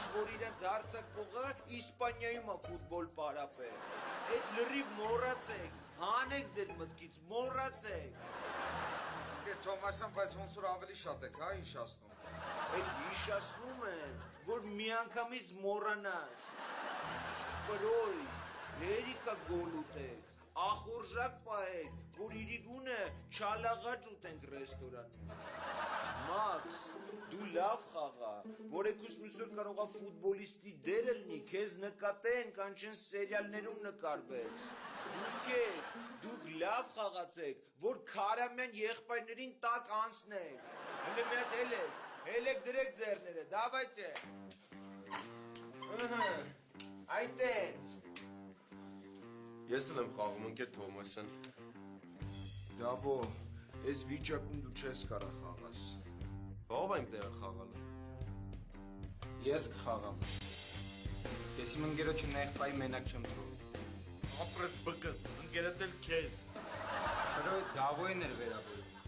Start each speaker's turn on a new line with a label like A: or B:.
A: ուրիշ որ իրենց հարցակողը Իսպանիայում է ֆուտբոլ պարապել։ Այդ լրիվ մոռացեք, հանեք ձեր մտքից, մոռացեք։
B: Դե Թոմասյան, բայց ոնց որ ավելի շատ եք, հա, հիշացնում։
A: Այդ հիշացնում են, որ միանգամից մոռանաս։ Պրոյ, հերիկա գոլ ուտեք, ախորժակ պահեք, որ իրիգունը չալաղաճ ուտենք ռեստորանում։ Մաքս, դու լավ խաղա, որ եկուս միսոր կարողա ֆուտբոլիստի դերը լինի, քեզ նկատեն, կանչեն սերիալներում նկարվեց։ Սուքեք, դուք լավ խաղացեք, որ Քարամյան եղբայրներին տակ անցնեք։ Հələ մի հատ հելեք դրեք ձեռները, դավայցե։ Այդենց։
C: Ես էլ եմ խաղում ընկեր Թոմասյան։
A: Դավո, ես վիճակում դու չես կարա խաղաս։
C: Ո՞վ եմ տեղը խաղալը։
D: Ես կխաղամ։ Ես իմ ընկերոջը եղբայրի մենակ չեմ թողնի։
C: Ապրես բկս, ընկերդ էլ քեզ։
D: Però Դավոյին էր վերաբերում։